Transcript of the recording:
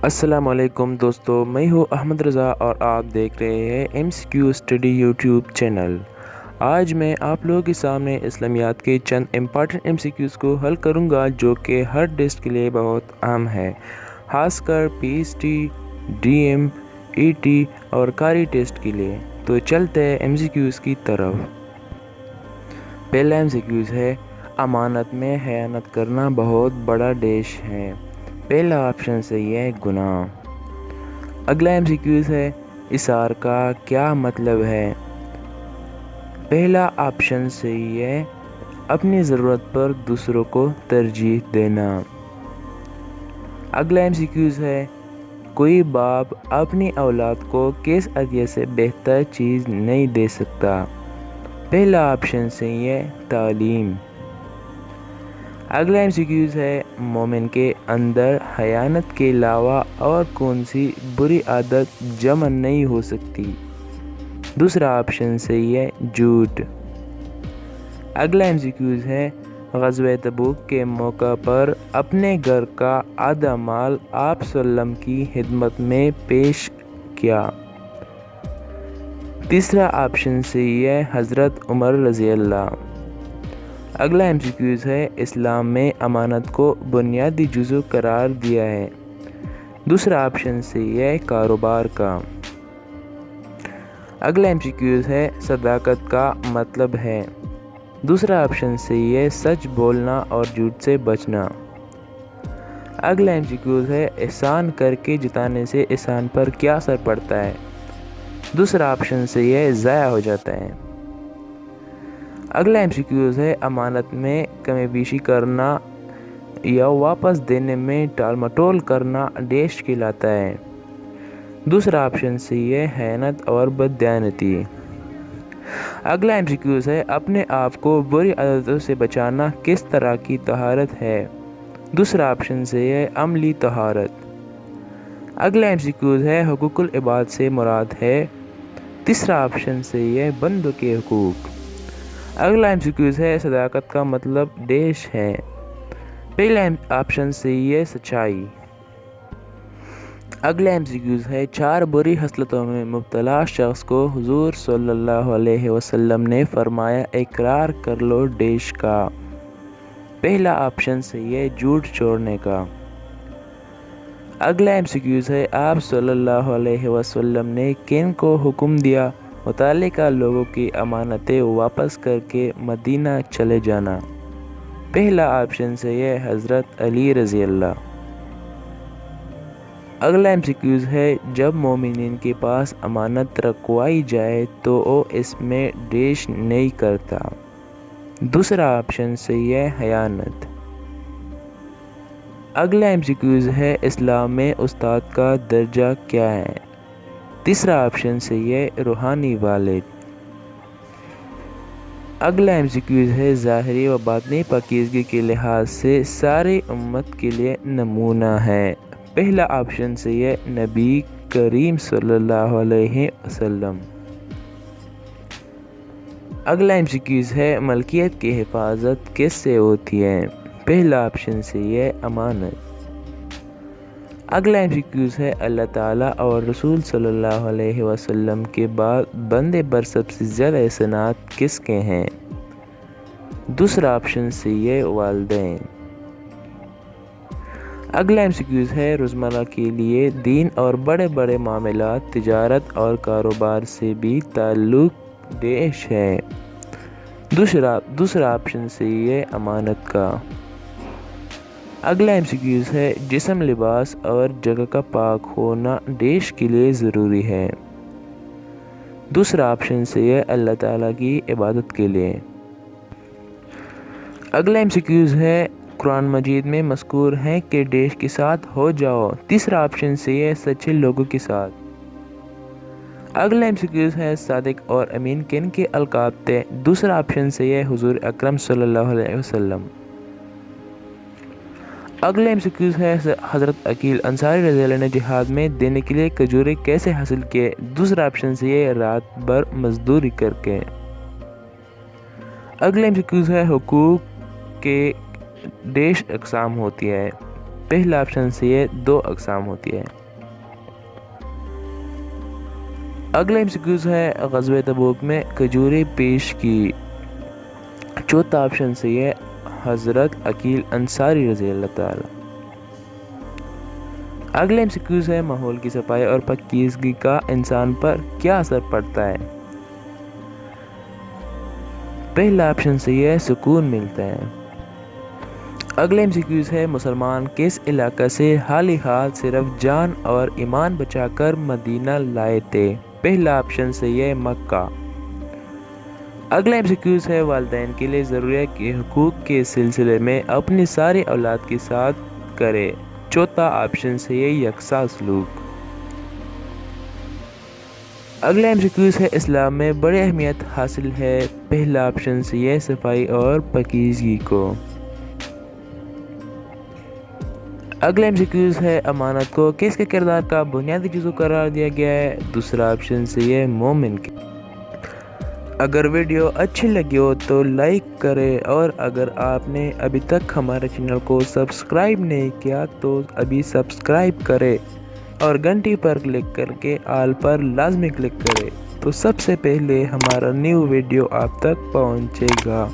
السلام علیکم دوستو، میں ہوں احمد رضا اور آپ دیکھ رہے ہیں ایم سی کیو اسٹڈی یوٹیوب چینل۔ آج میں آپ لوگوں کے سامنے اسلامیات کے چند امپورٹنٹ ایم سی کیوز کو حل کروں گا جو کہ ہر ٹیسٹ کے لیے بہت اہم ہے، خاص کر P S T, D M, E T اور قاری ٹیسٹ کے لیے۔ تو چلتے ہیں ایم سی کیوز کی طرف۔ پہلا ایم سی کیوز ہے، امانت میں خیانت کرنا بہت بڑا ڈیش ہے۔ پہلا آپشن صحیح ہے، گناہ۔ اگلا ایم سی کیوز ہے، اثار کا کیا مطلب ہے؟ پہلا آپشن صحیح ہے، اپنی ضرورت پر دوسروں کو ترجیح دینا۔ اگلا ایم سی کیوز ہے، کوئی باپ اپنی اولاد کو کس عطیہ سے بہتر چیز نہیں دے سکتا؟ پہلا آپشن صحیح ہے، تعلیم۔ اگلا ایم سی کیوز ہے، مومن کے اندر خیانت کے علاوہ اور کون سی بری عادت جمع نہیں ہو سکتی؟ دوسرا آپشن صحیح ہے، جھوٹ۔ اگلا ایم سی کیوز ہے، غزوہ تبوک کے موقع پر اپنے گھر کا آدھا مال آپ صلی اللہ علیہ وسلم کی خدمت میں پیش کیا۔ تیسرا آپشن صحیح ہے، حضرت عمر رضی اللہ۔ اگلا ایم سی کیوز ہے، اسلام میں امانت کو بنیادی جزو قرار دیا ہے۔ دوسرا آپشن صحیح ہے، کاروبار کا۔ اگلا ایم سی کیوز ہے، صداقت کا مطلب ہے۔ دوسرا آپشن صحیح ہے، سچ بولنا اور جھوٹ سے بچنا۔ اگلا ایم سی کیوز ہے، احسان کر کے جتانے سے احسان پر کیا اثر پڑتا ہے؟ دوسرا آپشن صحیح ہے، ضائع ہو جاتا ہے۔ اگلا ایم سی کیوز ہے، امانت میں کمی بیشی کرنا یا واپس دینے میں ٹال مٹول کرنا ڈیش کہلاتا ہے۔ دوسرا آپشن صحیح ہے، خیانت اور بددیانتی۔ اگلا ایم سی کیوز ہے، اپنے آپ کو بری عادتوں سے بچانا کس طرح کی طہارت ہے؟ دوسرا آپشن صحیح ہے، عملی طہارت۔ اگلا ایم سی کیوز ہے، حقوق العباد سے مراد ہے؟ تیسرا آپشن صحیح ہے، بندوں کے حقوق۔ اگلا ایم سی کیوز ہے، صداقت کا مطلب ڈیش ہے؟ پہلا آپشن صحیح ہے، سچائی۔ اگلا ایم سی کیوز ہے، 4 بری خصلتوں میں مبتلا شخص کو حضور صلی اللہ علیہ وسلم نے فرمایا اقرار کر لو ڈیش کا۔ پہلا آپشن صحیح ہے، جھوٹ چھوڑنے کا۔ اگلا ایم سی کیوز ہے، آپ صلی اللہ علیہ وسلم نے کن کو حکم دیا؟ متعلقہ لوگوں کی امانتیں واپس کر کے مدینہ چلے جانا۔ پہلا آپشن صحیح ہے، حضرت علی رضی اللہ۔ اگلا ایم سی کیوز ہے، جب مومنین کے پاس امانت رکھوائی جائے تو وہ اس میں ڈیش نہیں کرتا۔ دوسرا آپشن صحیح ہے، خیانت۔ اگلا ایم سی کیوز ہے، اسلام میں استاد کا درجہ کیا ہے؟ تیسرا آپشن صحیح ہے، روحانی والد۔ اگلا ایم سی کیوز ہے، ظاہری و باطنی پاکیزگی کے لحاظ سے ساری امت کے لیے نمونہ ہے۔ پہلا آپشن صحیح ہے، نبی کریم صلی اللہ علیہ وسلم۔ اگلا ایم سی کیوز ہے، ملکیت کی حفاظت کس سے ہوتی ہے؟ پہلا آپشن صحیح ہے، امانت۔ اگلا ایم سی کیوز ہے، اللہ تعالیٰ اور رسول صلی اللہ علیہ وسلم کے بعد بندے پر سب سے زیادہ احسانات کس کے ہیں؟ دوسرا آپشن صحیح ہے، والدین۔ اگلا ایم سی کیوز ہے، روزمرہ کے لیے دین اور بڑے بڑے معاملات، تجارت اور کاروبار سے بھی تعلق ڈیش ہے؟ دوسرا آپشن صحیح ہے، امانت کا۔ اگلا ایم سی کیوز ہے، جسم، لباس اور جگہ کا پاک ہونا ڈیش کے لیے ضروری ہے؟ دوسرا آپشن صحیح ہے، اللہ تعالیٰ کی عبادت کے لیے۔ اگلا ایم سی کیوز ہے، قرآن مجید میں مذکور ہے کہ ڈیش کے ساتھ ہو جاؤ۔ تیسرا آپشن صحیح ہے، سچے لوگوں کے ساتھ۔ اگلا ایم سی کیوز ہے، صادق اور امین کن کے القاب تھے؟ دوسرا آپشن صحیح ہے، حضور اکرم صلی اللہ علیہ وسلم۔ اگلا ایم سی کیوز ہے، حضرت عقیل انصاری رضی اللہ عنہ نے جہاد میں دینے کے لیے کھجورے کیسے حاصل کیے؟ دوسرا آپشن صحیح ہے، رات بھر مزدوری کر کے۔ اگلا ایم سی کیوز ہے، حقوق کے ڈیش اقسام ہوتی ہے؟ پہلا آپشن سی ہے 2 اقسام ہوتی ہے۔ اگلا MCQs ہے غزوہ تبوک میں کھجوریں پیش کی۔ چوتھا آپشن سی ہے حضرت عقیل انصاری رضی اللہ تعالی۔ اگلا MCQs ہے ماحول کی صفائی اور پاکیزگی کا انسان پر کیا اثر پڑتا ہے۔ پہلا آپشن سی ہے سکون ملتا ہے۔ اگلا MCQs ہے مسلمان کس علاقہ سے حال ہی حال صرف جان اور ایمان بچا کر مدینہ لائے تھے۔ پہلا آپشن سی ہے مکہ۔ اگلا MCQs ہے والدین کے لیے ضروری ہے کہ حقوق کے سلسلے میں اپنی ساری اولاد کے ساتھ کرے۔ چوتھا آپشن سی ہے یکساں سلوک۔ اگلا MCQs ہے اسلام میں بڑی اہمیت حاصل ہے۔ پہلا آپشن سی ہے صفائی اور پاکیزگی کو۔ اگلا MCQs ہے امانت کو کس کے کردار کا بنیادی جزو قرار دیا گیا ہے۔ دوسرا آپشن سی ہے مومن کے۔ اگر ویڈیو اچھی لگی ہو تو لائک کرے، اور اگر آپ نے ابھی تک ہمارے چینل کو سبسکرائب نہیں کیا تو ابھی سبسکرائب کرے، اور گھنٹی پر کلک کر کے آل پر لازمی کلک کرے تو سب سے پہلے ہمارا نیو ویڈیو آپ تک پہنچے گا۔